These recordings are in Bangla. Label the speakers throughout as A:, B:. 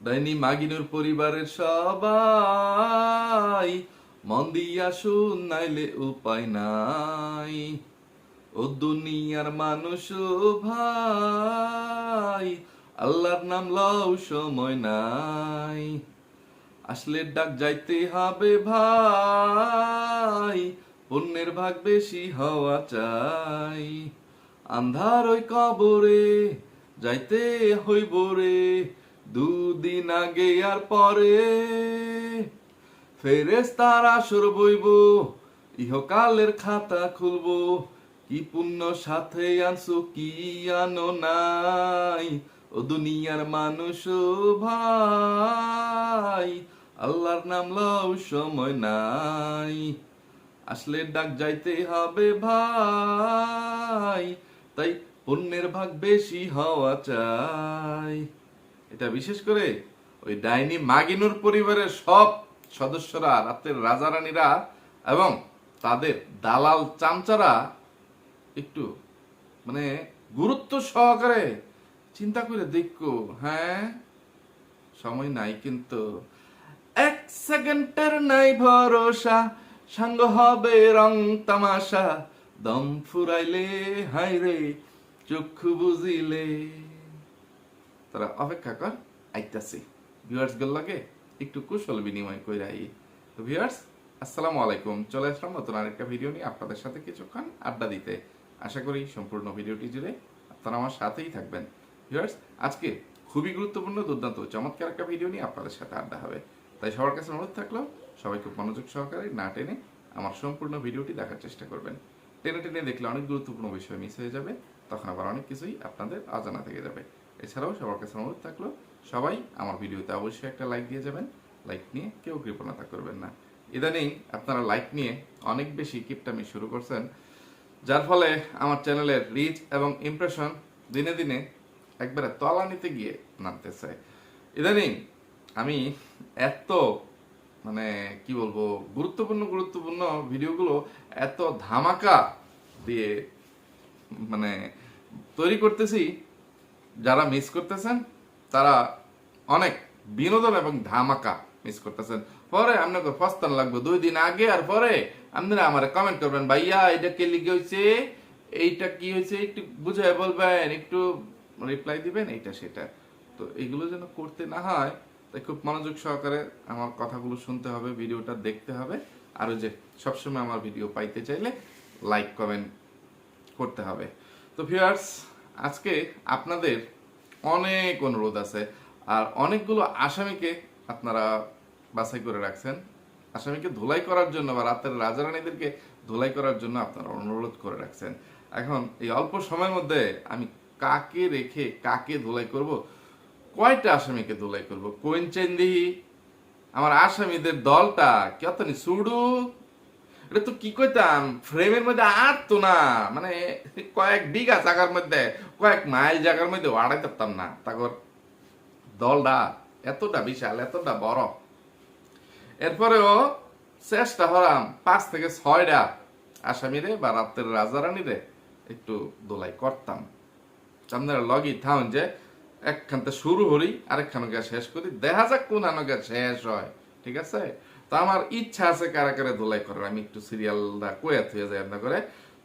A: ডাইনি মাগিনুর পরিবারের সবাই মন দিয়া শুন, নাইলে উপায় নাই। ও দুনিয়ার মানুষ ভাই, আল্লাহর নাম লও, সময় নাই। আসলে ডাক যাইতে হবে ভাই, পুণ্যের ভাগ বেশি হওয়া চাই। আন্ধার ওই কবরে যাইতে হইব রে, দুদিন আগে আর পরে। ফেরেশতার আসর বইব, ইহকালের খাতা খুলবো। কি পুণ্য সাথে আনছো, কি আনো নাই। ও দুনিয়ার মানুষ ভাই, আল্লাহর নাম লও, সময় নাই। আসলে ডাক যাইতে হবে ভাই, তাই পুণ্যের ভাগ বেশি হওয়া চাই। এটা বিশেষ করে ওই ডাইনি মাগিনুর পরিবারের সব সদস্যরা, রাতের রাজা রানীরা এবং তাদের দালাল চামচারা একটু মানে গুরুত্ব সহকারে চিন্তা করে দেখো। হ্যাঁ, সময় নাই কিন্তু, এক সেকেন্ডের নাই ভরসা, সাঙ্গ হবে রং তামাশা, দম ফুরাইলে হাইরে চক্ষু বুঝিলে। তারা অপেক্ষা কর, আইতাছি। ভিউয়ার্স গুলো লাগে একটু কুশল বিনিময় কইরা আই। তো ভিউয়ার্স, আসসালামু আলাইকুম। চলে আসলাম নতুন আরেকটা ভিডিও নিয়ে আপনাদের সাথে কিছুক্ষণ আড্ডা দিতে। আশা করি সম্পূর্ণ ভিডিওটি জুড়ে আপনারা আমার সাথেই থাকবেন। ভিউয়ার্স, আজকে খুবই গুরুত্বপূর্ণ, দুর্দান্ত, চমৎকার একটা ভিডিও নিয়ে আপনাদের সাথে আড্ডা হবে। তাই সবার কাছে অনুরোধ থাকলো, সবাই খুব মনোযোগ সহকারে না টেনে আমার সম্পূর্ণ ভিডিওটি দেখার চেষ্টা করবেন। টেনে টেনে দেখলে অনেক গুরুত্বপূর্ণ বিষয় মিস হয়ে যাবে, তখন আবার অনেক কিছুই আপনাদের অজানা থেকে যাবে। এছাড়াও সবার কাছে অনুরোধ থাকলো, সবাই আমার ভিডিওতে অবশ্যই একটা লাইক দিয়ে যাবেন। লাইক নিয়ে কেউ কৃপণতা করবেন না। ইদানিং আপনারা লাইক নিয়ে অনেক বেশি কিপটামি শুরু করছেন, যার ফলে আমার চ্যানেলের রিচ এবং ইমপ্রেশন দিনে দিনে একবারে তলানিতে গিয়ে নামতেছে। ইদানিং আমি এত মানে কি বলবো, গুরুত্বপূর্ণ ভিডিওগুলো এত ধামাকা দিয়ে মানে তৈরি করতেছি, যারা মিস করতেছেন তারা অনেক বিনোদন এবং ধামাকা মিস করতেছেন। পরে আপনাকে ফস্তান লাগবে 2 দিন আগে, আর পরে আপনারা আমার কমেন্ট করবেন, ভাইয়া এটা কে লিখে হয়েছে, এইটা কি হয়েছে, একটু বুঝায় বলবেন, একটু রিপ্লাই দিবেন, এইটা সেটা। তো এইগুলো যেন করতে না হয়, তাই খুব মনোযোগ সহকারে আমার কথাগুলো শুনতে হবে, ভিডিওটা দেখতে হবে। আর ওই যে সবসময় আমার ভিডিও পাইতে চাইলে লাইক কমেন্ট করতে হবে। তো ভিউয়ার্স, আজকে আপনাদের অনেক অনুরোধ আছে, আর অনেকগুলো আসামিকে আপনারা বাছাই করে রাখছেন। আসামিকে ধুলাই করার জন্য বা রাতের রাজারানীদেরকে ধুলাই করার জন্য আপনারা অনুরোধ করে রাখছেন। এখন এই অল্প সময়ের মধ্যে আমি কাকে রেখে কাকে ধুলাই করব, কয়টা আসামিকে ধুলাই করব, কোয়েন চেন্দি আমার আসামিদের দলটা কতনি সুডু, এটা তো কি কইতাম, ফ্রেমের মধ্যে আর তো না, মানে কয়েক বিঘা জায়গার মধ্যে, কয়েক মাইল জায়গার মধ্যে আড়াই পারতাম না। তারপর দলটা এতটা বিশাল, এতটা বড়। এরপরেও চেষ্টা হলাম 5 থেকে 6টা আসামিরে বা রাতের রাজারানীরে একটু দোলাই করতাম। আপনারা লগই থাকুন যে একখানতে শুরু হরি, আরেকখানকে শেষ করি, দেখা যাক কোন আনকে শেষ হয়। ঠিক আছে? তো আমার ইচ্ছা আছে কারা কারা ধোলাই করার, আমি একটু সিরিয়ালটা কোয়াত হয়ে যায় আপনার করে।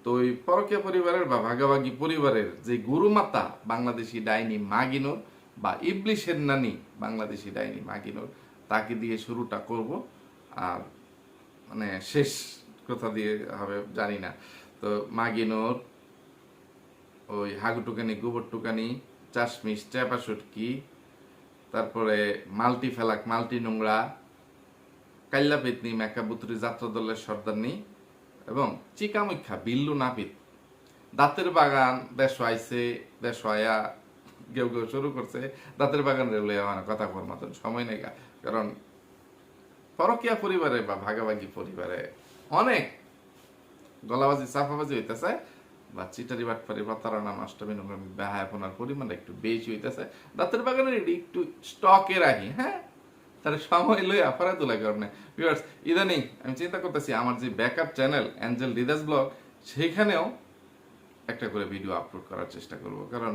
A: তো ওই পরকীয়া পরিবারের বা ভাগাভাগি পরিবারের যে গুরুমাতা বাংলাদেশি ডাইনি মাগিনুর বা ইবলিশের নানি বাংলাদেশি ডাইনি মাগিনুর, তাকে দিয়ে শুরুটা করব। আর মানে শেষ কথা দিয়ে হবে জানি না। তো মাগিনুর, ওই হাগুটুকানি, গোবর টুকানি, চাশমিশ, চেপা সুটকি, তারপরে মাল্টি ফেলাক, মাল্টি নোংরা, কাল্লা পেতনি, মেকাবুতরি, যাত্রা দলের সর্দারনি এবং চিকামুখা বিল্লু নাপিত। দাঁতের বাগান দেশ আইছে, দেশ আয়া কেউ কেউ শুরু করছে। দাঁতের বাগান রেলে আমার কথা কর মতন সময় নেই, কারণ পরকীয়া পরিবারে বা ভাগাভাগি পরিবারে অনেক গলাবাজি চাপাবাজি হইতেছে, বা চিটারি বাটপারি, প্রতারণা, নষ্টমী, নোংরামি, বেহায়াপনার পরিমাণটা একটু বেশি হইতেছে। দাঁতের বাগানের একটু স্টকে রাখি, হ্যাঁ, তাহলে সময় লই আফারা তোলা কারণে। ভিউয়ার্স, ইদানিং আমি চিন্তা করতেছি আমার যে ব্যাকআপ চ্যানেল অ্যাঞ্জেল রিদাস ব্লগ, সেখানেও একটা করে ভিডিও আপলোড করার চেষ্টা করব। কারণ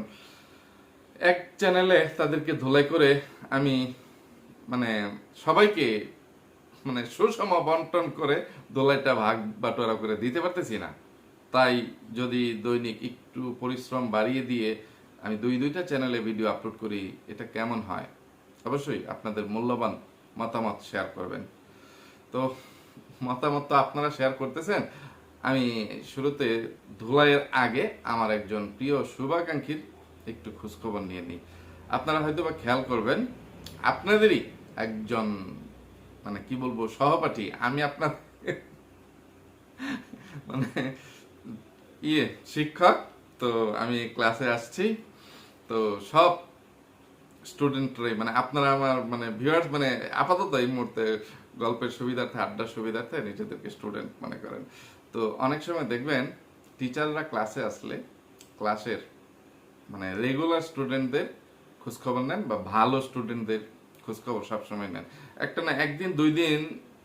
A: এক চ্যানেলে তাদেরকে ধোলাই করে আমি মানে সবাইকে মানে সুষম বন্টন করে দোলাইটা ভাগ বাটোয়ারা করে দিতে পারতেছি না। তাই যদি দৈনিক একটু পরিশ্রম বাড়িয়ে দিয়ে আমি দুইটা চ্যানেলে ভিডিও আপলোড করি, এটা কেমন হয়? অবশ্যই আপনাদের মূল্যবান মতামত শেয়ার করবেন। তো মতামত তো আপনারা শেয়ার করতেছেন। আমি শুরুতে ধুলাইয়ের আগে আমার একজন প্রিয় শুভাকাঙ্ক্ষীর একটু খোঁজখবর নিয়ে নিই। আপনারা হয়তো বা খেয়াল করবেন, আপনাদেরই একজন মানে কি বলবো সহপাঠী, আমি আপনার মানে শিক্ষক। তো আমি ক্লাসে আসছি, তো সব স্টুডেন্টরাই মানে আপনারা আমার মানে ভিউয়ার্স মানে আপাতত এই মুহূর্তে গল্পের সুবিধার্থে আড্ডার সুবিধার্থে নিজেদেরকে স্টুডেন্ট মনে করেন। তো অনেক সময় দেখবেন টিচাররা ক্লাসে আসলে ক্লাসের মানে রেগুলার স্টুডেন্টদের খোঁজখবর নেন বা ভালো স্টুডেন্টদের খোঁজখবর সবসময় নেন। একটা না একদিন দুই দিন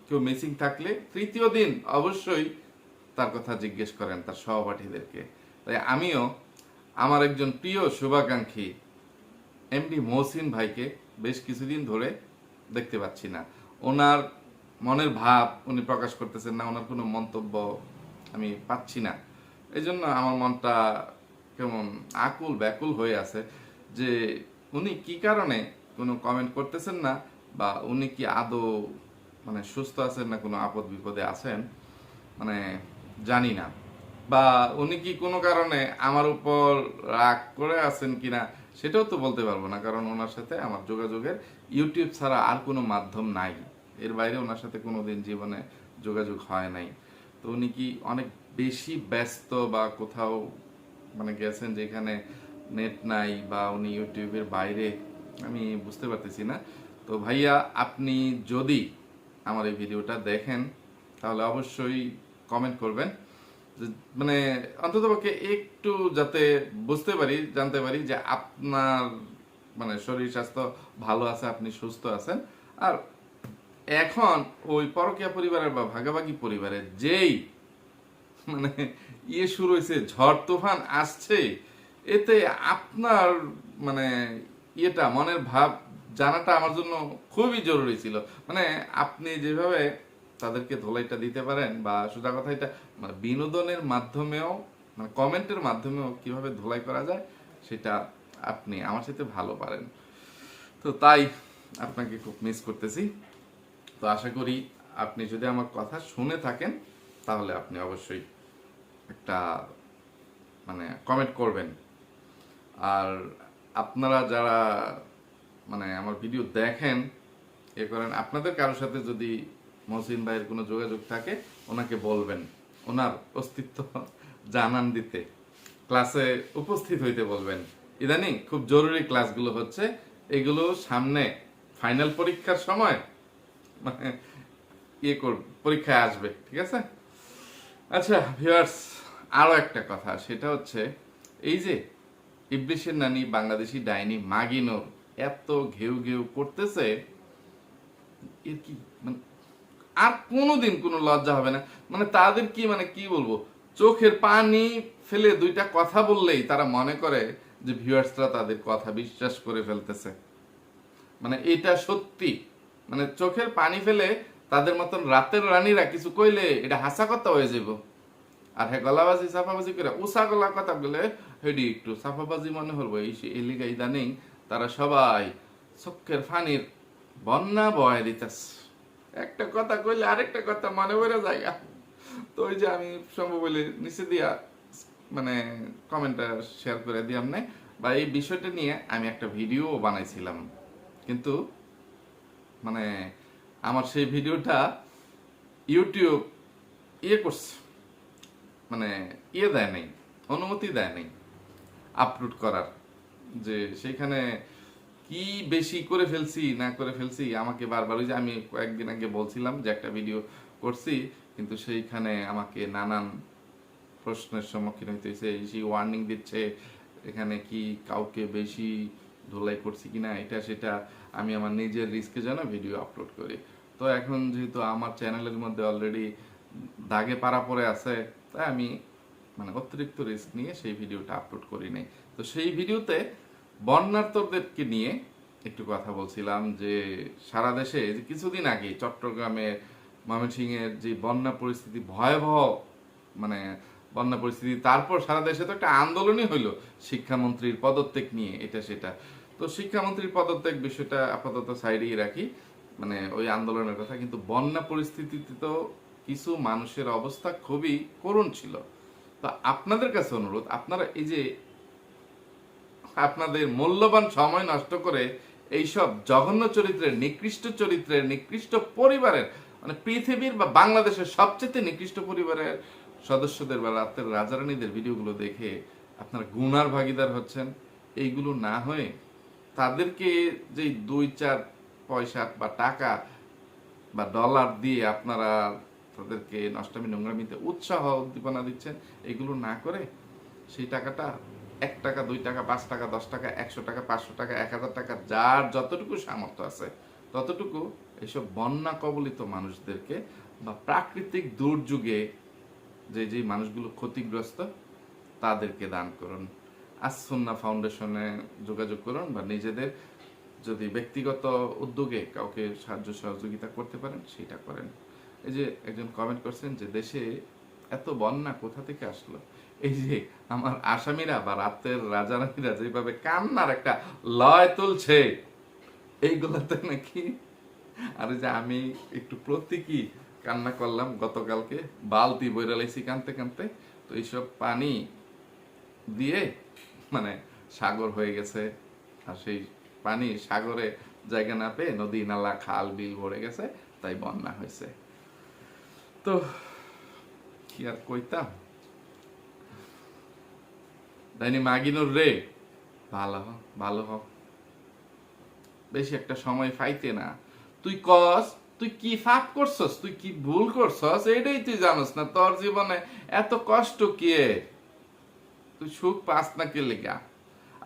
A: কেউ মিসিং থাকলে তৃতীয় দিন অবশ্যই তার কথা জিজ্ঞেস করেন তার সহপাঠীদেরকে। তাই আমিও আমার একজন প্রিয় শুভাকাঙ্ক্ষী এমডি মহসিন ভাইকে বেশ কিছুদিন ধরে দেখতে পাচ্ছি না। ওনার মনের ভাব উনি প্রকাশ করতেছেন না, ওনার কোনো মন্তব্য আমি পাচ্ছি না। এই জন্য আমার মনটা কেমন আকুল ব্যাকুল হয়ে আছে যে উনি কি কারণে কোনো কমেন্ট করতেছেন না, বা উনি কি আদৌ মানে সুস্থ আছেন না কোনো আপদ বিপদে আছেন মানে জানি না, বা উনি কি কোনো কারণে আমার উপর রাগ করে আছেন কিনা সেটাও তো বলতে পারবো না, কারণ ওনার সাথে আমার যোগাযোগের ইউটিউব ছাড়া আর কোনো মাধ্যম নাই। এর বাইরে ওনার সাথে কোনোদিন জীবনে যোগাযোগ হয় নাই। তো উনি কি অনেক বেশি ব্যস্ত বা কোথাও মানে গেছেন যেখানে নেট নাই, বা উনি ইউটিউবের বাইরে, আমি বুঝতে পারতেছি না। তো ভাইয়া আপনি যদি আমার এই ভিডিওটা দেখেন তাহলে অবশ্যই কমেন্ট করবেন, মানে অন্ততপক্ষে একটু যাতে বুঝতে পারি জানতে পারি যে আপনার মানে শরীর স্বাস্থ্য ভালো আছে, আপনি সুস্থ আছেন। আর এখন ওই পরকীয়া পরিবারের বা ভাগাভাগি পরিবারের যেই মানে শুরু হয়েছে, ঝড় তুফান আসছে, এতে আপনার মানে মনের ভাব জানাটা আমার জন্য খুবই জরুরি ছিল। মানে আপনি যেভাবে তাদেরকে ধোলাইটা দিতে পারেন, বা সোজা কথা এটা মানে বিনোদনের মাধ্যমেও মানে কমেন্টের মাধ্যমেও কিভাবে ধোলাই করা যায় সেটা আপনি আমার সাথে ভালো পারেন। তো তাই আপনাকে খুব মিস করতেছি। তো আশা করি আপনি যদি আমার কথা শুনে থাকেন তাহলে আপনি অবশ্যই একটা মানে কমেন্ট করবেন। আর আপনারা যারা মানে আমার ভিডিও দেখেন এ করেন, আপনাদের কারোর সাথে যদি মহসিন ভাইয়ের কোনো যোগাযোগ থাকে ওনাকে বলবেন, ওনার অস্তিত্ব জানান দিতে, ক্লাসে উপস্থিত হইতে বলবেন। ইদানিং খুব জরুরি ক্লাসগুলো হচ্ছে, এগুলো সামনে ফাইনাল পরীক্ষার সময় মানে পরীক্ষায় আসবে, ঠিক আছে? আচ্ছা ভিউয়ার্স, আরো একটা কথা, সেটা হচ্ছে এই যে ইবলিশের নানি বাংলাদেশি ডাইনি মাগিনোর এত ঘেউ ঘেউ করতেছে, এর কি মানে আর কোনোদিন কোনো লজ্জা হবে না? মানে তাদের কি মানে কি বলবো, চোখের পানি ফেলে দুইটা কথা বললেই তারা মনে করে যে ভিউয়ার্সরা তাদের কথা বিশ্বাস করে ফেলতেছে। মানে এটা সত্যি, মানে চোখের পানি ফেলে তাদের মতন রাতের রানীরা কিছু কইলে এটা হাসা কথা হয়ে যাব। আর হ্যাঁ গলাবাজি সাফাবাজি করে উষা গলা কথা বলে হেডি একটু সাফাবাজি মনে হবো। এই এলিগা ইদানিং তারা সবাই চোখের পানির বন্যা বয় দিতেছে, একটা কথা কইলে আরেকটা কথা মনে পড়ে জায়গা। তো ওই যে আমি সম্ভব বলে নিচে দিয়া মানে কমেন্টটা শেয়ার করে দিলাম না, বা এই বিষয়টা নিয়ে আমি একটা ভিডিও বানাইছিলাম, কিন্তু মানে আমার সেই ভিডিওটা ইউটিউব করছে মানে দেয় নাই, অনুমতি দেয় নাই আপলোড করার। যে সেখানে কি বেশি করে ফেলছি না করে ফেলছি আমাকে বারবার, ওই যে আমি কয়েকদিন আগে বলছিলাম যে একটা ভিডিও করছি, কিন্তু সেইখানে আমাকে নানান প্রশ্নের সম্মুখীন হইতে হয়েছে। সেই ওয়ার্নিং দিচ্ছে এখানে কি কাউকে বেশি ধোলাই করছি কিনা, এটা সেটা। আমি আমার নিজের রিস্কে যেন ভিডিও আপলোড করি। তো এখন যেহেতু আমার চ্যানেলের মধ্যে অলরেডি দাগে পাড়া পড়ে আছে, তাই আমি মানে অতিরিক্ত রিস্ক নিয়ে সেই ভিডিওটা আপলোড করি নাই। তো সেই ভিডিওতে বন্যার্থদেরকে নিয়ে একটু কথা বলছিলাম যে সারা দেশে যে কিছুদিন আগে চট্টগ্রামে ময়মনসিংহের যে বন্যা পরিস্থিতি ভয়াবহ, মানে বন্যা পরিস্থিতি, তারপর সারা দেশে তো একটা আন্দোলনই হইলো শিক্ষামন্ত্রীর পদত্যাগ নিয়ে, এটা সেটা। তো শিক্ষামন্ত্রীর পদত্যাগ বিষয়টা আপাতত সাইডেই রাখি, মানে ওই আন্দোলনের কথা। কিন্তু বন্যা পরিস্থিতিতে তো কিছু মানুষের অবস্থা খুবই করুণ ছিল। তো আপনাদের কাছে অনুরোধ, আপনারা এই যে আপনাদের মূল্যবান সময় নষ্ট করে এইসব জঘন্য চরিত্রের, নিকৃষ্ট চরিত্রের, নিকৃষ্ট পরিবারের, মানে পৃথিবীর বা বাংলাদেশের সবচেয়ে নিকৃষ্ট পরিবারের সদস্যদের বা রাতের রাজারানীদের ভিডিওগুলো দেখে আপনারা গুনার ভাগিদার হচ্ছেন। এইগুলো না হয়ে তাদেরকে যে 2-4 পয়সা বা টাকা বা ডলার দিয়ে আপনারা তাদেরকে নষ্টামি নোংরামিতে উৎসাহ উদ্দীপনা দিচ্ছেন, এগুলো না করে সেই টাকাটা 1 টাকা, 2 টাকা, 5 টাকা, 10 টাকা, 100 টাকা, 500 টাকা, 1000 টাকা, যার যতটুকু সামর্থ্য আছে ততটুকু এইসব বন্যা কবলিত মানুষদেরকে বা প্রাকৃতিক দুর্যোগে যে যে মানুষগুলো ক্ষতিগ্রস্ত তাদেরকে দান করুন। আসুন্না ফাউন্ডেশনে যোগাযোগ করুন বা নিজেদের যদি ব্যক্তিগত উদ্যোগে কাউকে সাহায্য সহযোগিতা করতে পারেন সেটা করেন। এই যে একজন কমেন্ট করছেন যে দেশে এত বন্যা কোথা থেকে আসলো, এই যে আমার আসামিরা বা রাতের রাজারানীরা যেভাবে কান্নার একটা লয় তুলছে এইগুলোতে নাকি, আর যে আমি একটু প্রতীকী কান্না করলাম গতকালকে, বালতি বইরা লাইছি কানতে কানতে। তো এইসব পানি দিয়ে মানে সাগর হয়ে গেছে, আর সেই পানি সাগরে জায়গা না পেয়ে নদী নালা খাল বিল ভরে গেছে, তাই বন্যা হয়েছে। তো কি আর কইতাম, ডাইনি মাগিনুর রে, ভালো হ, ভালো হ, বেশি একটা সময় পাইতে না। তুই কস তুই কি ফাপ করছস, তুই কি ভুল করছস, এটাই তুই জানোস না। তোর জীবনে এত কষ্ট কি, তুই সুখ পাস না কে লেগা?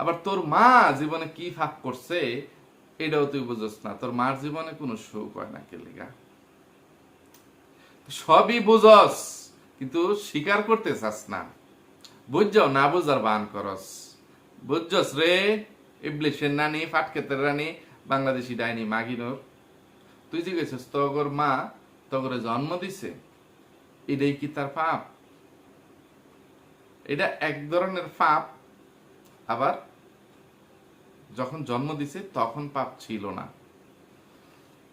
A: আবার তোর মা জীবনে কি ফাপ করছে এটাও তুই বুঝস না। তোর মার জীবনে কোনো সুখ হয় না কে লেগা? সবই বুঝস কিন্তু স্বীকার করতে চাস না। বুঝছাও না, বুঝার বান করস। বুঝছস রে ইবলিশের নানি, ফাটকেতের রানী, বাংলাদেশি ডাইনি মাগিনুর। তুই যে গেছিস তগর মা তগরে জন্ম দিছে, এটাই কি তার পাপ? এটা এক ধরনের পাপ। আবার যখন জন্ম দিছে তখন পাপ ছিল না,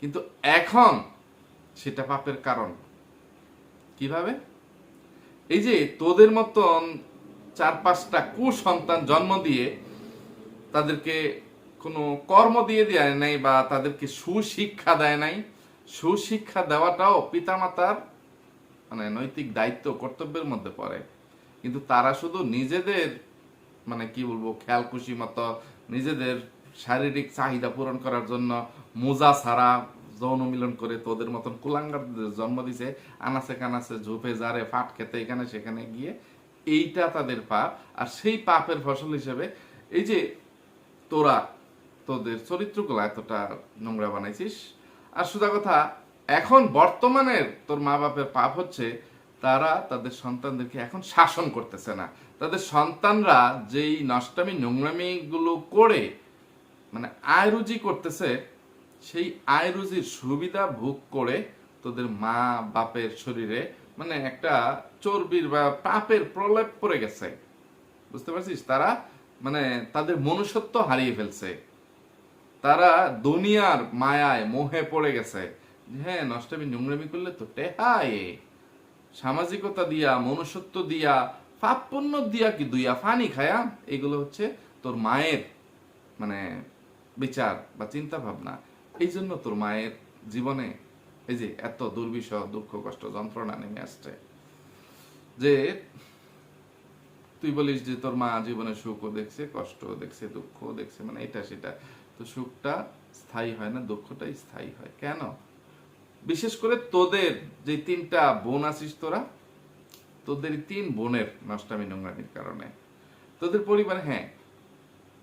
A: কিন্তু এখন সেটা পাপের কারণ। কিভাবে? এই যে তোদের মতন 4-5টা কুসন্তান জন্ম দিয়ে তাদেরকে কোনো কর্ম দিয়ে দেয় নাই বা তাদেরকে সুশিক্ষা দেয় নাই। সুশিক্ষা দেওয়াটাও পিতামাতার মানে নৈতিক দায়িত্ব, কর্তব্যের মধ্যে পড়ে। কিন্তু তারা শুধু নিজেদের মানে কি বলবো খেয়াল খুশি মতো নিজেদের শারীরিক চাহিদা পূরণ করার জন্য মোজা ছাড়া যৌন মিলন করে তোদের মতন কুলাঙ্গারদের জন্ম দিছে। আনাচে কানাচে ঝুপে জারে ফাট খেতে এখানে সেখানে গিয়ে, এইটা তাদের পাপ। আর সেই পাপের ফসল হিসেবে এই যে তোরা তোদের চরিত্রগুলো এতটা নোংরা বানাইছিস। আর সোজা কথা, এখন বর্তমানের তোর মা বাপের পাপ হচ্ছে তারা তাদের সন্তানদেরকে এখন শাসন করতেছে না। তাদের সন্তানরা যেই নষ্টামি নোংরামি গুলো করে মানে আয় রুজি করতেছে, সেই আয় রুজির সুবিধা ভোগ করে তোদের মা বাপের শরীরে মানে একটা চর্বির বা পাপের প্রলেপ পড়ে গেছে। বুঝতে পারছিস? তারা মানে তাদের মনুষ্যত্ব হারিয়ে ফেলছে। তারা দুনিয়ার মায়ায় মোহে পড়ে গেছে। হ্যাঁ, নষ্টামি নোংরামি করলে তো টেহায়, সামাজিকতা দিয়া, মনুষ্যত্ব দিয়া, পাপ পুণ্য দিয়া কি দুইয়া ফানি খায়া, এগুলো হচ্ছে তোর মায়ের মানে বিচার বা চিন্তা ভাবনা। এই জন্য তোর মায়ের জীবনে এই যে এত দুর্বিষহ দুঃখ কষ্ট যন্ত্রণা নেমে আসছে। যে তুই বলিস যে তোর মা জীবনে সুখও দেখছে, কষ্টও দেখছে, দুঃখও দেখছে, মানে এটা সেটা। তো সুখটা স্থায়ী হয় না, দুঃখটাই স্থায়ী হয়। কেন? বিশেষ করে তোদের যে 3টা বোন আছিস তোরা, তোদের 3 বোনের নষ্টামি নোংরামির কারণে তোদের পরিবারে হ্যাঁ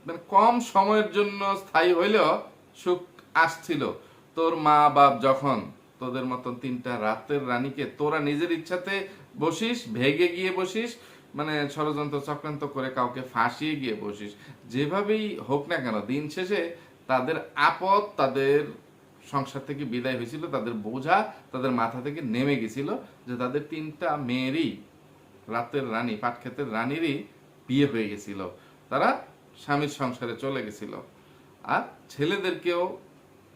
A: মানে কম সময়ের জন্য স্থায়ী হইলেও সুখ আসছিল। তোর মা বাপ যখন তোদের মতন 3টা রাতের রানীকে তোরা নিজের ইচ্ছাতে বসিস, ভেগে গিয়ে বসিস, মানে ষড়যন্ত্র চক্রান্ত করে কাউকে ফাঁসিয়ে গিয়ে বসিস, যেভাবেই হোক না কেন দিন শেষে তাদের আপদ তাদের সংসার থেকে বিদায় হয়েছিল, তাদের বোঝা তাদের মাথা থেকে নেমে গেছিল যে তাদের 3টা মেয়েরই, রাতের রানী পাটক্ষেতের রানীরই বিয়ে হয়ে গেছিল, তারা স্বামীর সংসারে চলে গেছিল। আর ছেলেদেরকেও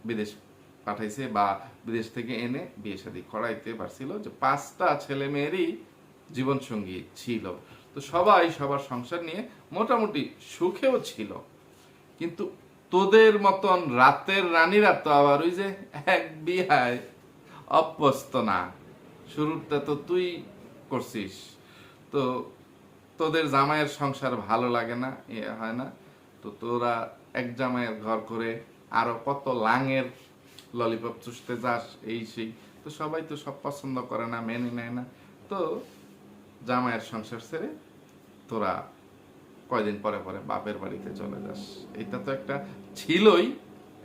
A: বিদেশ পাঠাইছে বা বিদেশ থেকে এনে বিয়ে শাদী করাইতে পারছিল, যে 5টা ছেলে মেয়েরই জীবনসঙ্গী ছিল। তো সবাই সবার সংসার নিয়ে মোটামুটি সুখেও ছিল। কিন্তু তোদের মতন রাতের রানীরা তো আবার ওই যে এক বিয়ায় অভ্যস্ত না। শুরুটা তো তুই করছিস, তো তোদের জামাইয়ের সংসার ভালো লাগে না, এ হয় না, তো তোরা এক জামাইয়ের ঘর করে আরো কত লাঙের ললিপপ চুষতে যাস, এই সেই। তো সবাই তো সব পছন্দ করে না, মেনে নেয় না। তো জামাইয়ের সংসার ছেড়ে তোরা কয়দিন পরে পরে বাপের বাড়িতে চলে যাস। এটা তো একটা ছিলই,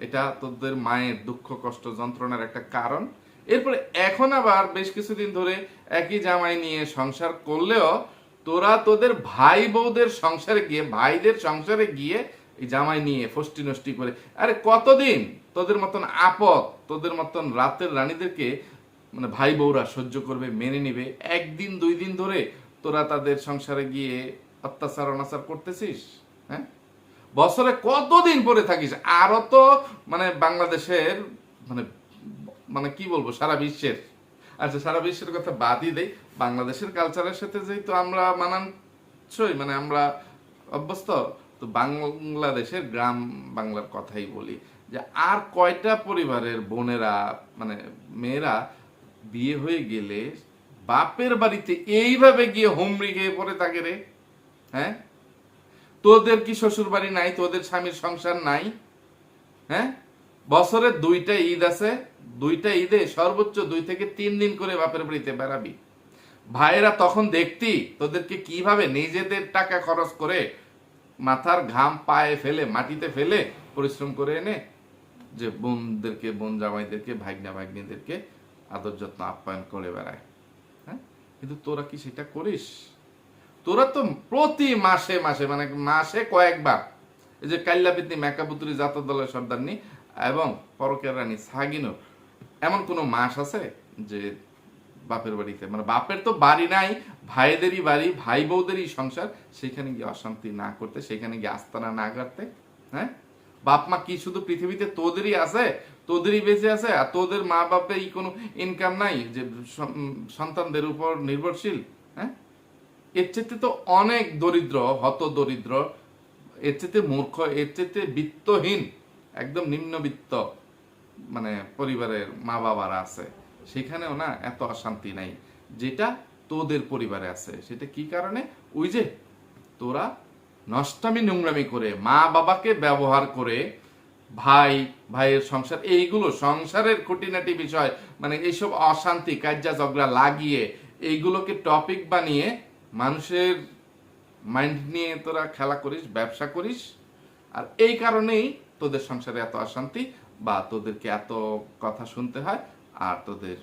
A: এটা তোদের মায়ের দুঃখ কষ্ট যন্ত্রণার একটা কারণ। এরপরে এখন আবার বেশ কিছুদিন ধরে একই জামাই নিয়ে সংসার করলেও তোরা তোদের ভাই বউদের সংসারে গিয়ে, ভাইদের সংসারে গিয়ে এই জামাই নিয়ে ফষ্টি নষ্টি করে, আরে কতদিন তোদের মতন আপদ, তোদের মতন রাতের রানীদেরকে মানে ভাই বউরা সহ্য করবে, মেনে নিবে? 1 দিন 2 দিন ধরে তোরা তাদের সংসারে গিয়ে অত্যাচার অনাচার করতেছিস। হ্যাঁ, বছরে কতদিন পরে থাকিস? আরো তো মানে বাংলাদেশের মানে মানে কি বলবো, সারা বিশ্বের, আচ্ছা সারা বিশ্বের কথা বাদই দেই, বাংলাদেশের কালচারের সাথে যেহেতু আমরা মানানসই, মানে আমরা অভ্যস্ত, তো বাংলাদেশের গ্রাম বাংলার কথাই বলি, যে আর কয়টা পরিবারের বোনেরা মানে মেয়েরা বিয়ে হয়ে গেলে বাপের বাড়িতে এইভাবে গিয়ে হুমড়ি খেয়ে পড়ে থাকে রে? হ্যাঁ, তোদের কি শ্বশুর বাড়ি নাই? তোদের স্বামীর সংসার নাই? হ্যাঁ, বছরে 2টা ঈদ আছে, 2টা ঈদে সর্বোচ্চ 2 থেকে 3 দিন করে বাপের বাড়িতে বেড়াবি। ভাইয়েরা তখন দেখতি তোদেরকে কিভাবে নিজেদের টাকা খরচ করে মাথার ঘাম পায়ে ফেলে, মাটিতে ফেলে পরিশ্রম করে এনে যে বোনদেরকে, বোন জামাইদেরকে, ভাগ্না ভাগ্নিদেরকে আদর যত্ন আপ্যায়ন করে বেড়ায়। হ্যাঁ, কিন্তু তোরা কি সেটা করিস? তোরা তো প্রতি মাসে মাসে মানে মাসে কয়েকবার এই যে কাল্লাপিতনি মেকাবুতুরি জাত দলের সর্দারনি এবং পরকের রানী সাগিনো, এমন কোন মাস আছে যে বাপের বাড়িতে, মানে বাপের তো বাড়ি নাই, ভাইদেরই বাড়ি, ভাই বউদেরই সংসার, সেখানে গিয়ে অশান্তি না করতে, সেখানে গিয়ে আস্তানা না করতে? হ্যাঁ, বাপ মা কি শুধু পৃথিবীতে তোদেরই আছে, তোদেরই বেঁচে আছে, আর তোদের মা বাপের কোনো ইনকাম নাই যে সন্তানদের উপর নির্ভরশীল? হ্যাঁ, এর চেয়ে তো অনেক দরিদ্র, হত দরিদ্র, এর চেয়ে মূর্খ, এর চেয়ে বিত্তহীন, একদম নিম্নবিত্ত মানে পরিবারের মা বাবারা আছে, সেখানেও না এত অশান্তি নাই যেটা তোদের পরিবারে আছে। সেটা কি কারণে? ওই যে তোরা নষ্টামি নোংরামি করে, মা বাবাকে ব্যবহার করে, ভাই ভাইয়ের সংসার, এইগুলো সংসারের খুঁটিনাটি বিষয়, মানে এইসব অশান্তি কাজ্জা ঝগড়া লাগিয়ে এইগুলোকে টপিক বানিয়ে মানুষের মাইন্ড নিয়ে তোরা খেলা করিস, ব্যবসা করিস। আর এই কারণেই তোদের সংসারে এত অশান্তি, বা তোদেরকে এত কথা শুনতে হয়, আর তোদের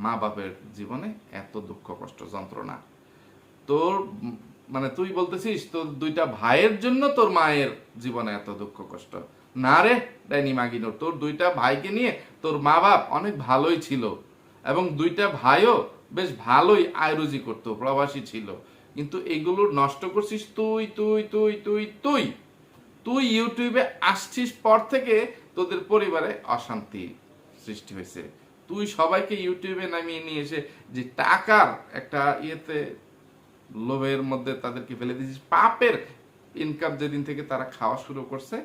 A: মা বাপের জীবনে এত দুঃখ কষ্ট যন্ত্রণা। তোর মানে তুই বলতেছিস তোর 2টা ভাইয়ের জন্য তোর মায়ের জীবনে এত দুঃখ কষ্ট? না রে ডাইনি মাগিনো, তোর 2টা ভাইকে নিয়ে তোর মা বাপ অনেক ভালোই ছিল, এবং 2টা ভাইও বেশ ভালোই আয় রুজি করতো, প্রবাসী ছিল। কিন্তু এগুলো নষ্ট করছিস তুই তুই তুই তুই তুই তুই ইউটিউবে আসছিস পর থেকে তোদের পরিবারে অশান্তি সৃষ্টি হয়েছে। তুই সবাইকে ইউটিউবে নামিয়ে নিয়ে এসে যে টাকার একটা ইয়েতে, লোভের মধ্যে তাদেরকে ফেলে দিয়েছিস। পাপের ইনকাম যেদিন থেকে তারা খাওয়া শুরু করছে,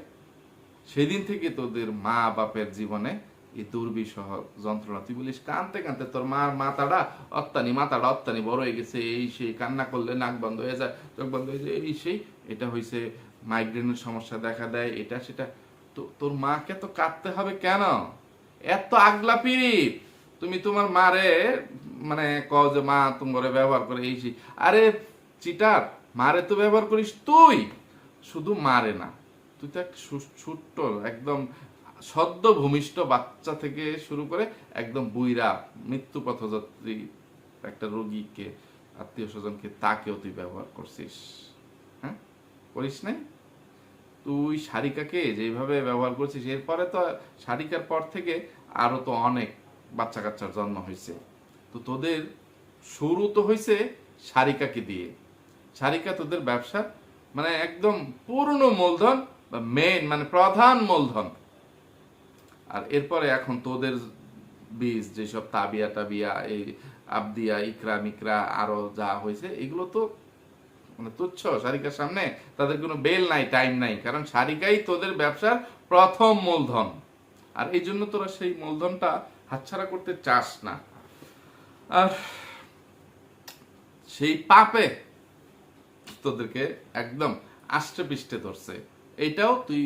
A: সেদিন থেকে তোদের মা বাপের জীবনে এই দুর্বিষহ যন্ত্রণা। তুই বলিস কানতে কানতে তোর মার মাথাটা অত্যানি বড় হয়ে গেছে, এই সেই, কান্না করলে নাক বন্ধ হয়ে যায়, চোখ বন্ধ হয়ে যায়, এই সেই, এটা হয়েছে, মাইগ্রেনের সমস্যা দেখা দেয়, এটা সেটা। তো তোর মাকে তো কাঁদতে হবে কেন? এত আগলা পিরিত তুমি তোমার মারে মানে কও যে মা তোমারে ব্যবহার করে, এই সেই। আরে চিটার, মারে তো ব্যবহার করিস তুই, শুধু মারে না, তুই তো এক ছোট্ট একদম সদ্য ভূমিষ্ঠ বাচ্চা থেকে শুরু করে একদম বুইরা মৃত্যু পথযাত্রী একটা রোগীকে, আত্মীয় স্বজনকে, তাকেও তুই ব্যবহার করছিস। হ্যাঁ, করিস নাই? তুই সারিকাকে যেভাবে ব্যবহার করছিস, এরপরে তো সারিকার পর থেকে আরো তো অনেক বাচ্চা কাচ্চার জন্ম হয়েছে। তো তোদের শুরু তো হয়েছে সারিকাকে দিয়ে। সারিকা তোদের ব্যবসা মানে একদম পুরনো মূলধন বা মেইন মানে প্রধান মূলধন। আর এরপরে এখন তোদের বীজ যেসব তাবিয়া টাবিয়া, এই আবদিয়া, ইকরা মিকরা আরো যা হয়েছে, এগুলো তো মানে তুচ্ছ সারিকার সামনে। তাদের কোনো বেল নাই, টাইম নাই, কারণ সারিকাই তোদের ব্যবসার প্রথম মূলধন। আর এই জন্য তোরা সেই মূলধনটা হাতছাড়া করতে চাস না। আর সেই পাপে তোদেরকে একদম আষ্টে পৃষ্ঠে ধরছে। এইটাও তুই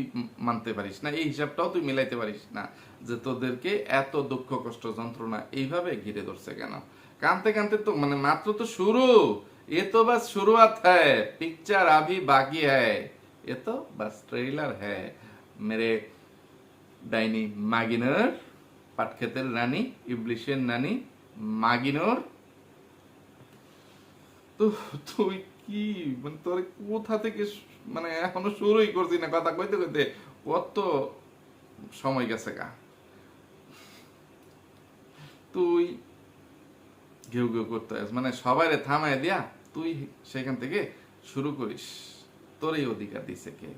A: মানতে পারিস না, এই হিসাবটাও তুই মিলাইতে পারিস না যে তোদেরকে এত দুঃখ কষ্ট যন্ত্রণা এইভাবে ঘিরে ধরছে কেন। কানতে কানতে তো মানে মাত্র তো শুরু, এ তো বাস শুরুয়াত হ্যায়, পিকচার अभी बाकी है, ये तो बस ट्रेलर है मेरे ডাইনি মাগিনোর, পাটক্ষেতের রানী, ইবলিশের নানি মাগিনোর। তো তুই কি মানে তোর কোথা থেকে মানে এখনো শুরুই করছি না কথা কইতে কইতে কত সময় গেছে গা। তুই ঘেউ ঘেউ করতে মানে সবাইরে থামায় দিয়া তুই সেখান থেকে শুরু করিস। তোর এই অধিকার দিছে কে?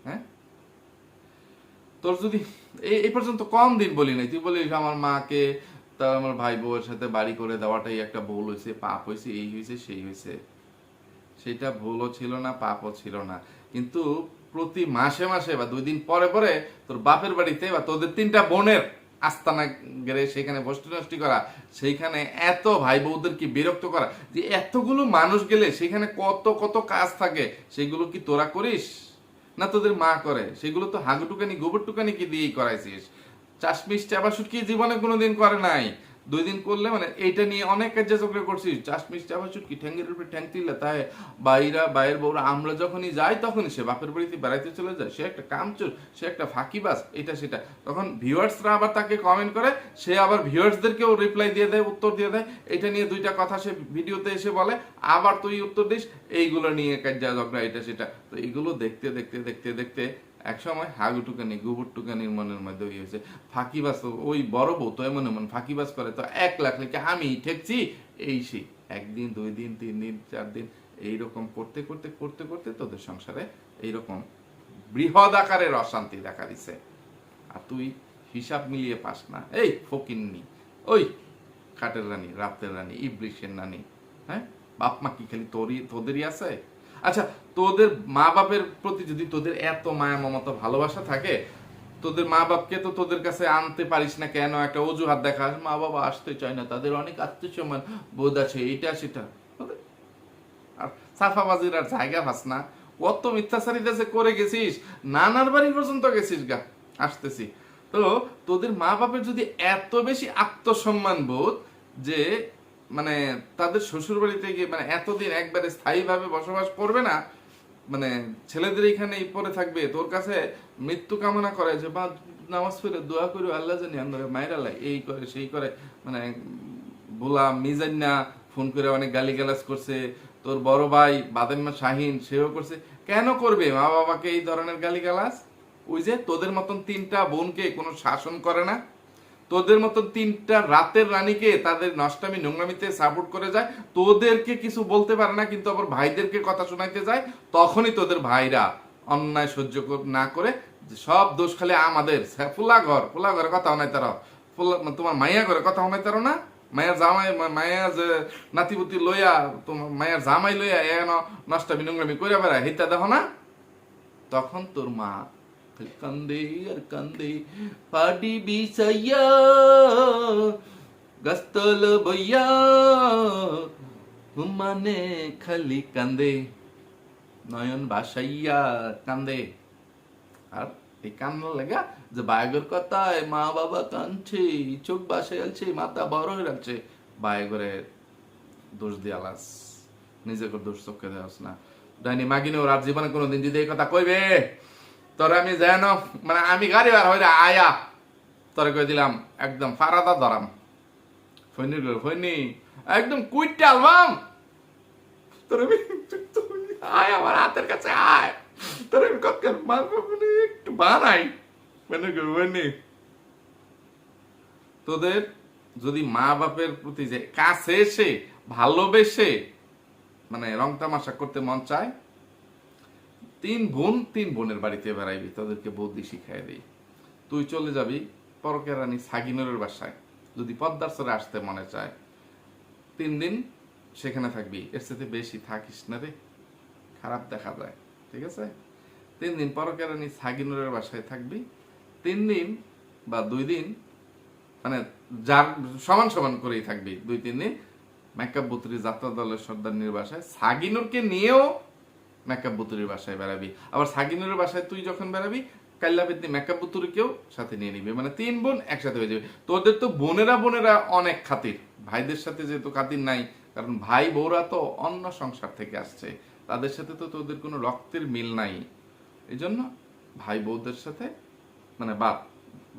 A: হ্যাঁ, তোর যদি এই পর্যন্ত কম দিন বলি নাই, তুই বলিস আমার মাকে তার আমার ভাই বউয়ের সাথে বাড়ি করে দেওয়াটাই একটা ভুল হয়েছে, পাপ হয়েছে, এই হয়েছে সেই হয়েছে। সেটা ভুলও ছিল না, পাপও ছিল না, কিন্তু প্রতি মাসে মাসে বা 2 দিন পরে পরে তোর বাপের বাড়িতে বা তোদের 3টা বোনের আস্তানা গেলে সেখানে বষ্টি নষ্টি করা, সেইখানে এত ভাই বউদের কি বিরক্ত করা, যে এতগুলো মানুষ গেলে সেখানে কত কত কাজ থাকে, সেগুলো কি তোরা করিস না তোদের মা করে? সেগুলো তো হাগুটুকানি গোবরটুকানি কি দিয়েই করাইছিস। চাশমিশ চাবাসুট কি জীবনে কোনোদিন করে নাই, 2 দিন করলে মানে এইটা নিয়ে অনেক কার্য চক্রে করছিস। চাশমিশ চাবাসুট কি ঠ্যাঙ্গের উপরে ঠ্যাং তুললে তাই বাইরের বউরা আমরা যখনই যাই তখনই সে বাপের বাড়িতে বেড়াইতে চলে যায়, সে একটা কামচোর, সে একটা ফাঁকিবাজ, এটা সেটা। তখন ভিউয়ার্সরা আবার তাকে কমেন্ট করে, সে আবার ভিউয়ার্সদেরকেও রিপ্লাই দিয়ে দেয়, উত্তর দিয়ে দেয়, এটা নিয়ে 2টা কথা সে ভিডিওতে এসে বলে, আবার তুই উত্তর দিস, এইগুলো নিয়ে কার্য চক্র এটা সেটা। তো এইগুলো দেখতে দেখতে দেখতে দেখতে একসময় হাগুটুকানি গোবরটুকানির মনের মধ্যে হয়েছে ফাঁকিবাজ। ওই বড় বউ তো এমন এমন ফাঁকিবাজ করে, তো 1 লাখ লিখে আমি ঠেকছি, এই সেই 1 দিন 2 দিন 3 দিন 4 দিন এইরকম করতে করতে করতে করতে তোদের সংসারে এইরকম বৃহৎ আকারের অশান্তি দেখা দিছে। আর তুই হিসাব মিলিয়ে পাস না। এই ফকিন্নি, ওই খাটের রানী, রাতের রানী, ইবলিশের নানি, হ্যাঁ, বাপ মা কি খালি তোদেরই আছে? আচ্ছা, তোদের মা বাপের প্রতি যদি তোদের এত মায়া মমতা ভালোবাসা থাকে, তোদের মা বাপকে তো তোদের কাছে আনতে পারিস না কেন? একটা অজুহাত দেখাস, মা বাবা আসতে চায় না, তাদের অনেক আত্মীয় সম্মান বোধ আছে, এইটা সেটা। আর সাফাবাজির আর জায়গা পাস না, কত মিথ্যাচারিতা যে করে গেছিস, নানার বাড়ি পর্যন্ত গেছিস গা। আসতেছি তো, তোদের মা বাপের যদি এত বেশি আত্মসম্মান বোধ যে মানে তাদের শ্বশুর বাড়িতে গিয়ে মানে এতদিন একবারে স্থায়ীভাবে বসবাস করবে না, মানে ছেলেদের এখানে পরে থাকবে, তোর কাছে মৃত্যু কামনা করে যে বা নামাজ পড়ে দোয়া করে আল্লাহ জানি আমরা মায়ের আল্লাহ এই করে সেই করে, মানে বোলা মিজান্না ফোন করে অনেক গালিগালাজ করছে, তোর বড় ভাই বাদেম্মা শাহিন সেও করছে। কেন করবে মা বাবাকে এই ধরনের গালিগালাজ? ওই যে তোদের মতন 3টা বোনকে কোনো শাসন করে না, তোদের মতন 3টা রাতের রানীকে তাদের নষ্টামি নোংরামিতে সাপোর্ট করে যায়, তোদেরকে কিছু বলতে পারে না, কিন্তু আবার ভাইদেরকে কথা শোনাইতে যায়। তখনই তোদের ভাইরা অন্যায় সহ্য না করে সব দোষ খালি আমাদের। ফুলা ঘরে কথা হনাই তারা, তোমার মাইয়া ঘরে কথা হনাই তারো না, মায়ের জামাই মায়া যে নাতিপুতি লইয়া তোমার মায়ের জামাই লইয়া এন নষ্টামি নোংরামি করে বেড়ায়, হিতা দেখো না? তখন তোর মা কান্দে আর কান্দে, পাডি বিছাইয়া গাছতল বইয়া মানে খালি কান্দে, নয়ন ভাসাইয়া কান্দে। আর এই কান্না লেগা যে বায়গর কথায় মা বাবা কাঁদছে, চোখ বাসাইলছে, মাথা বড় হয়ে যাচ্ছে, বায়গরের দোষ দিয়ালাস, নিজেকে দোষ চোখে দেওয়াস না। ডাইনি মাগিনে ওর আর জীবনে কোনোদিন যদি এই কথা কইবে, তোর আমি যেন মানে আমি গাড়ি বার হইরা আয়া তোরে কই দিলাম একদম ফারাদা ধরাম, ফৈনি একদম কুইটটা আলবাম তোর, আয় আমার হাতের কাছে আয়। তোর আমি কত মানে একটু বানাই মানে তোদের যদি মা বাপের প্রতি যে কাছে এসে ভালোবেসে মানে রং তামাশা করতে মন চায়, 3 বোনের বাড়িতে বেড়াইবি, তাদেরকে বৌদি শিখাই দিই। তুই চলে যাবি পরকের রানী সাগিনুরের বাসায়, যদি পদ্মার চরে আসতে মনে চায় 3 দিন সেখানে থাকবি, এর সাথে বেশি থাকিস না রে, খারাপ দেখা যায়, ঠিক আছে? 3 দিন পরকের রানী সাগিনুরের বাসায় থাকবি, 3 দিন বা 2 দিন মানে যার সমান সমান করেই থাকবি, 2-3 দিন মেকআপ বুতুরি যাত্রা দলের সর্দারনির বাসায়, সাগিনুরকে নিয়েও মেকআপ বুতুরির বাসায় বেড়াবি। আবার সাগিনুরের বাসায় তুই যখন বেড়াবি, কাল্লাবেদনি মেকআপ বুতুরিকেও সাথে নিয়ে নিবি, মানে 3 বোন একসাথে হয়ে যাবে। তোদের তো বোনেরা অনেক খাতির, ভাইদের সাথে যেহেতু খাতির নাই, কারণ ভাই বউরা তো অন্য সংসার থেকে আসছে, তাদের সাথে তো তোদের কোনো রক্তের মিল নাই। এই জন্য ভাই বউদের সাথে মানে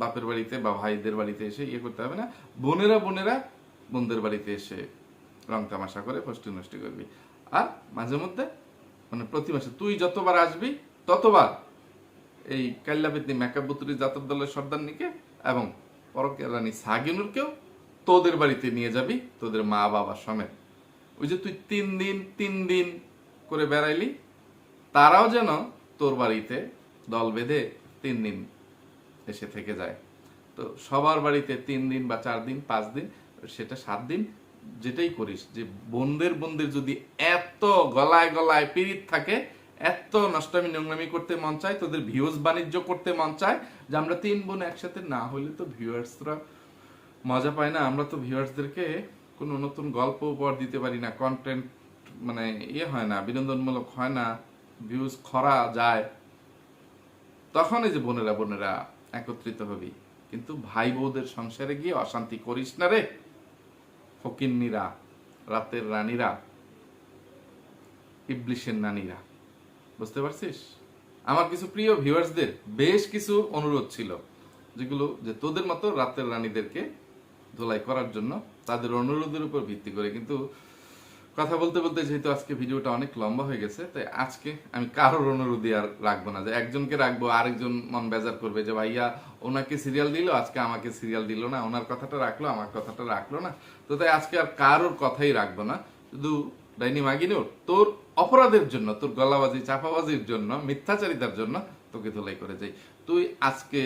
A: বাপের বাড়িতে বা ভাইদের বাড়িতে এসে ইয়ে করতে হবে না। বোনেরা বোনদের বাড়িতে এসে রং তামাশা করে ফষ্টি নষ্টি করবি। আর মাঝে মধ্যে মানে প্রতি মাসে তুই যতবার আসবি ততবার এই কাল্লাবেদনি মেকআপ বুতুরি জাতর দলের সর্দারনিকে এবং পরকের রানী সাগিনুরকেও তোদের বাড়িতে নিয়ে যাবি, তোদের মা বাবা সমেত। ওই যে তুই 3 দিন করে বেড়াইলি, তারাও যেন তোর বাড়িতে দল বেঁধে 3 দিন এসে থেকে যায়। তো সবার বাড়িতে 3 দিন বা 4 দিন 5 দিন সেটা 7 দিন যেটাই করিস, যে বোনদের যদি এত গলায় পিরিত থাকে, এত নষ্টামি নোংরামি করতে মন চায়, তোদের ভিউজ বাণিজ্য করতে মন চায়, যে আমরা 3 বোন একসাথে না হইলে তো ভিউয়ার্সরা মজা পায় না, আমরা তো ভিউয়ার্সদেরকে কোনো নতুন গল্প উপহার দিতে পারি না, কন্টেন্ট মানে ইয়ে হয় না, বিনোদনমূলক হয় না, ভিউজ খরা যায়, তখন এই যে বোনেরা একত্রিত হবি। কিন্তু ভাই বউদের সংসারে গিয়ে অশান্তি করিস না রে ফকিন্নিরা, রাতের রানীরা, ইবলিশের নানীরা, বুঝতে পারছিস? আমার কিছু প্রিয় ভিউয়ার্সদের বেশ কিছু অনুরোধ ছিল, যেগুলো যে তোদের মতো রাতের রানীদেরকে ধোলাই করার জন্য, তাদের অনুরোধের উপর ভিত্তি করে। কিন্তু কথা বলতে যেহেতু আজকে ভিডিওটা অনেক লম্বা হয়ে গেছে, তাই আজকে আমি কারোর অনুরোধই আর রাখবো না, যে একজনকে রাখবো আরেকজন মন বেজার করবে যে ভাইয়া ওনাকে সিরিয়াল দিল, আজকে আমাকে সিরিয়াল দিল না, ওনার কথাটা রাখলো আমার কথাটা রাখলো না। তো তাই আজকে আর কারোর কথাই রাখবো না, শুধু ডাইনি মাগিনুর তোর অপরাধের জন্য, তোর গলাবাজি চাপাবাজির জন্য, মিথ্যাচারিতার জন্য তোকে ধোলাই করে যাই। তুই আজকে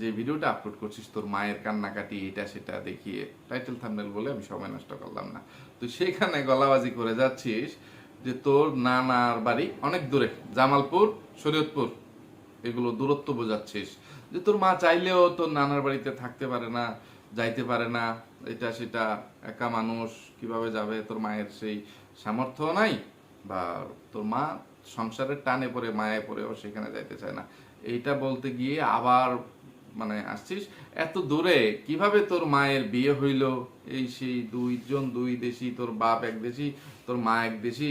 A: যে ভিডিওটা আপলোড করছিস তোর মায়ের কান্নাকাটি এটা সেটা দেখিয়ে টাইটেল থাম্বনেল বলে আমি সময় নষ্ট করলাম না, তুই সেখানে গলাবাজি করে যাচ্ছিস যে তোর নানার বাড়ি অনেক দূরে, জামালপুর শরীয়তপুর, এগুলো দূরত্ব বোঝাচ্ছিস, যে তোর মা চাইলেও তোর নানার বাড়িতে থাকতে পারে না, যাইতে পারে না, এটা সেটা, একা মানুষ কিভাবে যাবে, তোর মায়ের সেই সামর্থ্য নাই, বা তোর মা সংসারের টানে পড়ে মায়ে পড়েও সেখানে যাইতে চায় না, এইটা বলতে গিয়ে আবার মানে আসছিস এত দূরে, কিভাবে তোর মায়ের বিয়ে হইল, এই সেই 2 দেশি, তোর বাপ এক দেশি, তোর মা এক দেশি,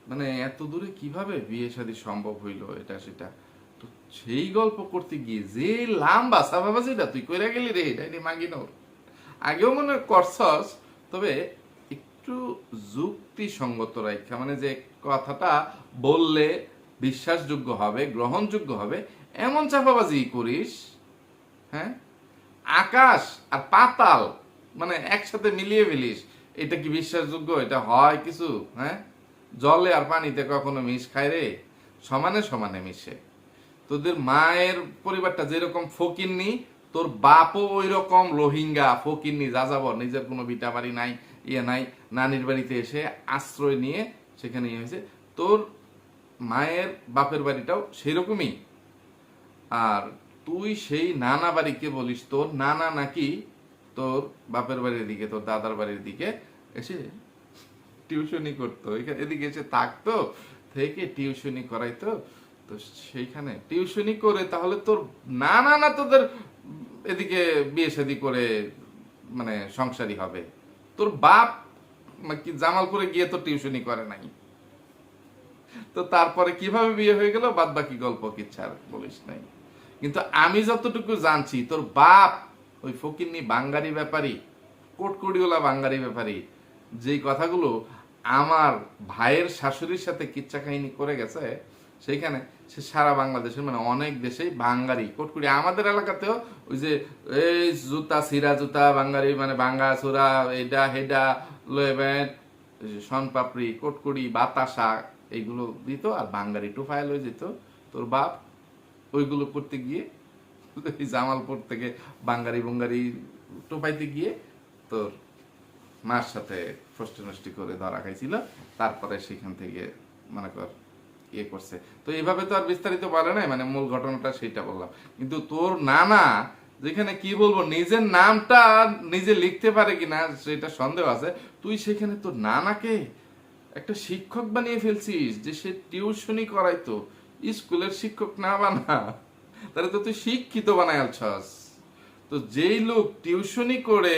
A: মানে এত দূরে কিভাবে বিয়ে শাদী সম্ভব হইল, এটা সেটা। তো সেই গল্প করতে গিয়ে যে লাম্বা সাবাবাজিটা তুই কইরা গেলি রে, ডাইনি মাগিনোর, আগেও মনে করছস, তবে একটু যুক্তিসঙ্গত রাখা, মানে যে কথাটা বললে বিশ্বাসযোগ্য হবে, গ্রহণযোগ্য হবে, এমন চাপাবাজি করিস। হ্যাঁ, আকাশ আর পাতাল মানে একসাথে মিলিয়ে ফেলিস, এটা কি বিশ্বাসযোগ্য? এটা হয় কিছু? হ্যাঁ, জলে আর পানিতে কখনো মিশ খায় রে? সমানে সমানে মিশে। তোদের মায়ের পরিবারটা যেরকম ফকিন্নি, তোর বাপও ওই রকম রোহিঙ্গা ফকিন্নি, যাযাবর, নিজের কোনো ভিটা বাড়ি নাই, ইয়ে নাই, নানির বাড়িতে এসে আশ্রয় নিয়ে সেখানে ইয়ে হয়েছে। তোর মায়ের বাপের বাড়িটাও সেরকমই। আর তুই সেই নানা বাড়িকে বলিস তোর নানা নাকি তোর বাপের বাড়ির দিকে, তোর দাদার বাড়ির দিকে এসে টিউশনি করতো, এদিকে এসে থাকতো, থেকে টিউশনি করাইতো। তো সেইখানে টিউশনি করে তাহলে তোর না তোদের এদিকে বিয়ে শাদী করে মানে সংসারী হবে। তোর বাপ কি জামালপুরে গিয়ে তো টিউশনি করে নাই? তো তারপরে কিভাবে বিয়ে হয়ে গেল বাদ বাকি গল্প কিচ্ছা আর বলিস নাই। কিন্তু আমি যতটুকু জানছি তোর বাপ ওই ফকিন্নি বাঙ্গারি ব্যাপারী, কোটকুড়িওয়ালা বাঙ্গারি ব্যাপারী, যেই কথাগুলো আমার ভাইয়ের শাশুড়ির সাথে কিচ্ছা কাহিনী করে গেছে, সেইখানে সে সারা বাংলাদেশের মানে অনেক দেশেই বাঙ্গারি কোটকুড়ি, আমাদের এলাকাতেও ওই যে এই জুতা সিরা জুতা বাঙ্গারি মানে বাঙ্গা চূড়া এইটা হেডা লোয়েবেন সনপাপড়ি কোটকুড়ি বাতাসা এইগুলো দিত, আর বাঙ্গারি টোফায় লয়ে যেত তোর বাপ। ওইগুলো করতে গিয়ে জামালপুর থেকে বাঙ্গারি বঙ্গারি টোপাইতে গিয়ে তোর মার সাথে ফষ্টি নষ্টি করে ধরা খাইছিল, তারপরে সেখান থেকে মনে কর ইয়ে করছে। তো এইভাবে তো আর বিস্তারিত বলে নাই, মানে মূল ঘটনাটা সেটা বললাম। কিন্তু তোর নানা যেখানে কি বলবো নিজের নামটা নিজে লিখতে পারে কিনা সেটা সন্দেহ আছে, তুই সেখানে তোর নানাকে একটা শিক্ষক বানিয়ে ফেলছিস যে সে টিউশনি করাইতো, স্কুলের শিক্ষক না বানা, তাহলে তো তুই শিক্ষিত বানাই আলছস। তো যেই লোক টিউশনি করে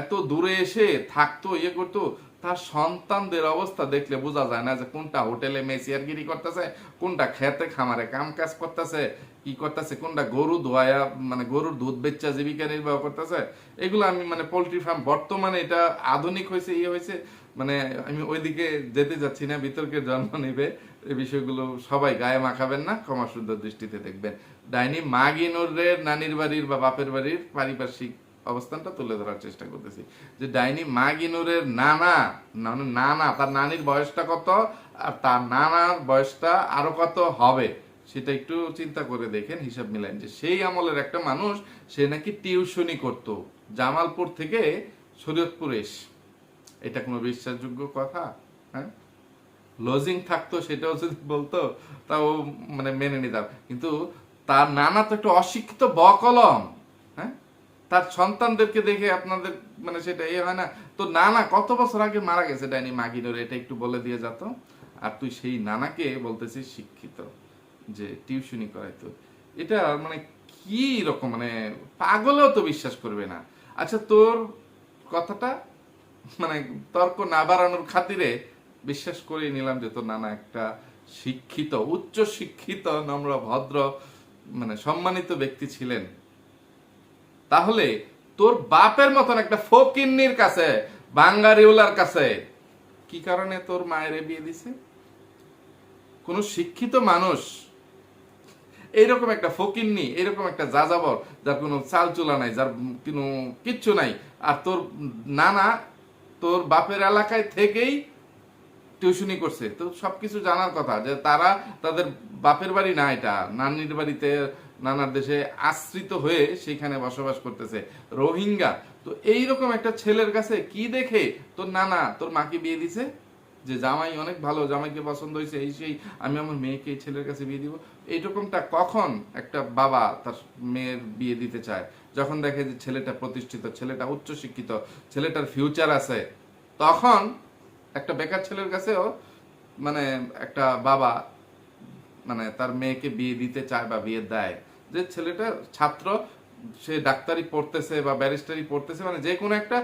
A: এত দূরে এসে থাকতো ইয়ে করতো, তার সন্তানদের অবস্থা দেখলে বোঝা যায় না যে কোনটা হোটেলে মেসিয়ারগিরি করতেছে, কোনটা খেতে খামারে কাম কাজ করতেছে, কি করতেছে, কোনটা গরু ধোয়া মানে গরুর দুধ বেচা জীবিকা নির্বাহ করতেছে। এগুলো আমি মানে পোল্ট্রি ফার্ম বর্তমানে এটা আধুনিক হয়েছে, ইয়ে হয়েছে, মানে আমি ওইদিকে যেতে যাচ্ছি না, বিতর্কের জন্ম নেবে এই বিষয়গুলো। সবাই গায়ে মাখাবেন না, ক্ষমা সুন্দর দৃষ্টিতে দেখবেন। ডাইনি মাগিনুরের নানির বাড়ির বা বাপের বাড়ির পারিপার্শ্বিক অবস্থানটা তুলে ধরার চেষ্টা করতেছি। যে ডাইনি মাগিনুরের নানা নানা তার নানির বয়সটা কত আর তার নানার বয়সটা আরো কত হবে সেটা একটু চিন্তা করে দেখেন, হিসাব মিলাইন। যে সেই আমলের একটা মানুষ, সে নাকি টিউশনি করত জামালপুর থেকে শরীয়তপুর এসে। এটা কোনো বিশ্বাসযোগ্য কথা? হ্যাঁ, লজিং থাকতো সেটাও যদি বলতো তাও মানে মেনে নিতাম। কিন্তু তার নানা তো একটা অশিক্ষিত বকলম। হ্যাঁ, তার সন্তানদেরকে দেখে আপনাদের মানে সেটা এ হয় না? তো নানা কত বছর আগে মারা গেছে ডাইনি মাগিনোর, এটা একটু বলে দিয়ে যেত। আর তুই সেই নানাকে বলতেছিস শিক্ষিত, যে টিউশনি করাইতো। এটা মানে কি রকম, মানে পাগলেও তো বিশ্বাস করবে না। আচ্ছা, তোর কথাটা মানে তর্ক না বাড়ানোর খাতিরে বিশ্বাস করে নিলাম যে তোর নানা একটা শিক্ষিত, উচ্চ শিক্ষিত, নম্র ভদ্র মানে সম্মানিত ব্যক্তি ছিলেন। তাহলে তোর বাপের মতন একটা ফকিন্নির কাছে, বাঙ্গারিওলার কাছে কি কারণে তোর মায়ের বিয়ে দিছে? কোন শিক্ষিত মানুষ এইরকম একটা ফকিন্নি, এরকম একটা যাযাবর, যার কোনো চাল চুলা নাই, যার কোনো কিচ্ছু নাই, আর তোর নানা তোর বাপের এলাকায় থেকেই টিউশনি করছে, তো সবকিছু জানার কথা যে তারা তাদের বাপের বাড়ি না, এটা নানির বাড়িতে নানার দেশে আশ্রিত হয়ে সেখানে বসবাস করতেছে, রোহিঙ্গা। তো এইরকম একটা ছেলের কাছে কি দেখে তোর নানা তোর মাকে বিয়ে দিছে? যে জামাই অনেক ভালো, জামাইকে পছন্দ হয়েছে, এই সেই, আমি আমার মেয়েকে এই ছেলের কাছে বিয়ে দিব। এইরকমটা কখন একটা বাবা তার মেয়ের বিয়ে দিতে চায়? যখন দেখে যে ছেলেটা প্রতিষ্ঠিত, ছেলেটা উচ্চ শিক্ষিত, ছেলেটার ফিউচার আছে, তখন একটা বেকার ছেলের কাছেও মানে একটা বাবা মানে তার মেয়েকে বিয়ে দিতে চায় বা বিয়ে দেয়। যে ছেলেটা ছাত্র, সে ডাক্তারি পড়তেছে বা ব্যারিস্টারি পড়তেছে, মানে যে কোনো একটা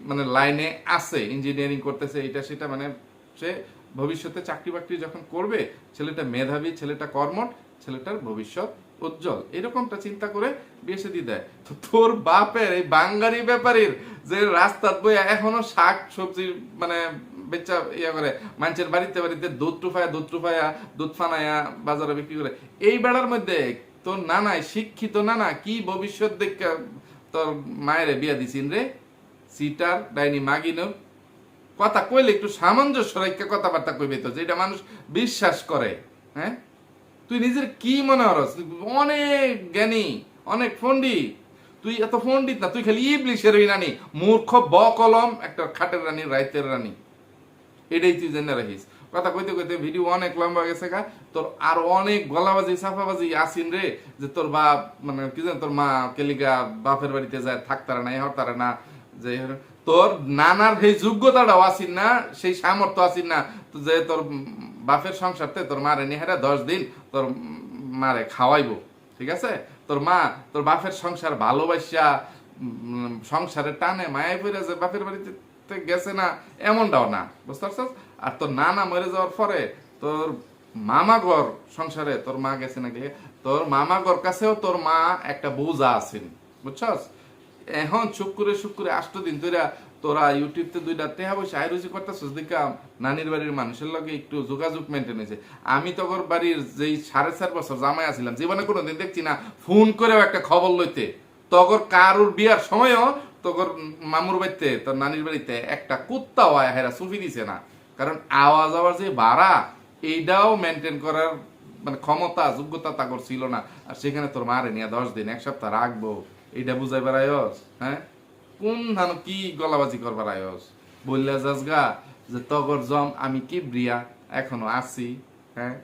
A: মানে লাইনে আছে, ইঞ্জিনিয়ারিং করতেছে, এটা সেটা, মানে সে ভবিষ্যতে চাকরি বাকরি যখন করবে, ছেলেটা মেধাবী, ছেলেটা কর্মঠ, ছেলেটার ভবিষ্যৎ উজ্জ্বল, এরকমটা চিন্তা করে বিয়ে শাদী দেয়। তো তোর বাপের এই বাঙ্গারি ব্যাপারীর যে রাস্তার বই এখনো শাক সবজি মানে বেচা ইয়া করে, মানুষের বাড়িতে বাড়িতে দুধ টুফায়া দুধ ফানায়া বাজারে বিক্রি করে, এই বেড়ার মধ্যে তোর নানাই শিক্ষিত নানা কি ভবিষ্যৎ দেখে তোর মায়ের বিয়া দিছিন রে? সিটার ডাইনি মাগিনোর কথা কইলে একটু সামঞ্জস্য রেখে কথাবার্তা কইবে তো, যেটা মানুষ বিশ্বাস করে। হ্যাঁ, তুই নিজের কি মনে হরস? অনেক জ্ঞানী, অনেক পণ্ডিত। তুই এত পণ্ডিত না, তুই খালি ইবলিশের রানী, মূর্খ বকলম, একটা খাটের রানী, রাইতের রানী। এটাই তুই জেনে রাখিস। কথা কইতে কইতে ভিডিও অনেক লম্বা গেছে গা, তোর আর অনেক গলাবাজি সাফাবাজি আসিন রে, যে তোর বাপ মানে কি জান, তোর মা কেলিগা বাপের বাড়িতে যায় থাকতারা না, হতারা না, যে তোর নানার সেই যোগ্যতাটাও আসিন না, সেই সামর্থ্য আসিন না যে তোর বাপের সংসারতে তোর মারে নিহারা 10 দিন তোর মারে খাওয়াইবো। ঠিক আছে, তোর মা তোর বাপের সংসার ভালোবাসা সংসারের টানে মায়ায় পড়ে যে বাপের বাড়িতে গেছে না, এমনটাও না, বুঝতে পারছস? আর তোর নানা মরে যাওয়ার পরে তোর মামা ঘর সংসারে তোর মা গেছে নাকি, তোর মামা ঘর কাছেও তোর মা একটা বোঝা আছেন, বুঝছস? এখন শুক্রে 8 দিন ধরে তোরা ইউটিউবতে 2টা টেহা বসে আইরুজি করতেছিস দেখা নানির বাড়ির মানুষের লগে একটু যোগাযোগ মেনটেন হয়েছে। আমি তখন বাড়ির যেই 4.5 বছর জামাই আছিলাম জীবনে কোনোদিন দেখছি না ফোন করেও একটা খবর লইতে। তখন কারুর বিয়ার সময়ও তখন মামুর বাড়িতে তোর নানির বাড়িতে একটা কুত্তাও আয় হেরা সুফি দিছে না, কারণ আওয়াজ আওয়াজ যে বাড়া এইটাও মেনটেন করার মানে ক্ষমতা যোগ্যতা তাকর ছিল না। আর সেখানে তোর মারে নিয়ে 10 দিন 1 সপ্তাহ রাখবো, এইটা বুঝাই বেড়ায়স? হ্যাঁ, কোন ধান কি গলাবাজি করবার আয়স? বললে যাস গা যে তগর জম আমি কি ব্রিয়া এখনো আছি। হ্যাঁ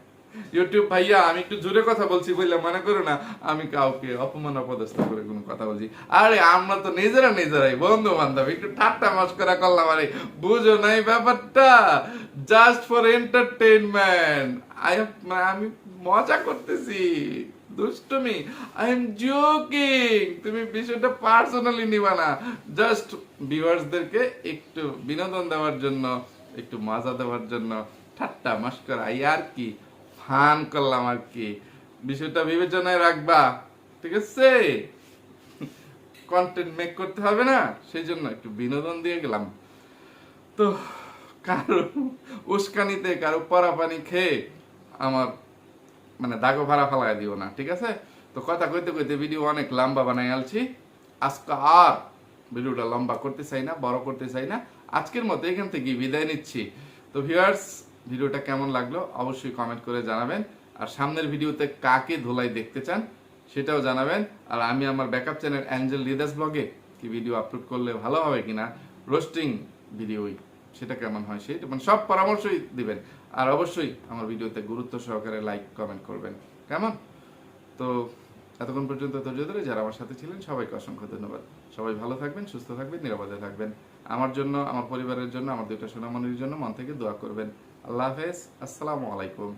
A: ইউটিউব ভাইয়া আমি একটু জোরে কথা বলছি বললে মনে করো না আমি কাউকে অপমান অপদস্থ করে কোনো কথা বলছি। আরে আমরা তো নিজেরাই বন্ধু বান্ধব, একটু ঠাট্টা মস্করা করলাম। আরে বুঝো নাই ব্যাপারটা, জাস্ট ফর এন্টারটেইনমেন্ট। আমি মজা করতেছি, দুষ্টমি, আই এম জোকিং। তুমি বিষয়টা পার্সোনালি নিবা না, জাস্ট ভিউয়ার্সদেরকে একটু বিনোদন দেওয়ার জন্য, একটু মজা দেওয়ার জন্য ঠাট্টা মস্করা আর কি ফান করলাম আর কি। বিষয়টা বিবেচনায় রাখবা, ঠিক আছে? কন্টেন্ট মেক করতে হবে না, সেই জন্য একটু বিনোদন দিয়ে গেলাম। তো কারো উস্কানিতে কারো পরা পানি খেয়ে আমার মানে দাগো ভাড়া ফেলাই দিও না, ঠিক আছে? তো কথা কইতে কইতে ভিডিও অনেক লম্বা বানাই আলছি। আজকে আর ভিডিওটা লম্বা করতে চাই না, বড় করতে চাই না। আজকের মতো এখান থেকে বিদায় নিচ্ছি। তো ভিউয়ার্স ভিডিওটা কেমন লাগলো অবশ্যই কমেন্ট করে জানাবেন। আর সামনের ভিডিওতে কাকে ধোলাই দেখতে চান সেটাও জানাবেন। আর আমি আমার ব্যাকআপ চ্যানেল অ্যাঞ্জেল লিদাস ব্লগে কি ভিডিও আপলোড করলে ভালো হবে কিনা, রোস্টিং ভিডিওই সেটা কেমন হয় সেটা মানে সব পরামর্শই দিবেন। আর অবশ্যই আমার ভিডিওতে গুরুত্ব সহকারে লাইক কমেন্ট করবেন, কেমন? তো এতক্ষণ পর্যন্ত ধৈর্য ধরে যারা আমার সাথে ছিলেন সবাইকে অসংখ্য ধন্যবাদ। সবাই ভালো থাকবেন, সুস্থ থাকবেন, নিরাপদে থাকবেন। আমার জন্য, আমার পরিবারের জন্য, আমার দুইটা সোনামণির জন্য মন থেকে দোয়া করবেন। আল্লাহ হাফেজ, আসসালামু আলাইকুম।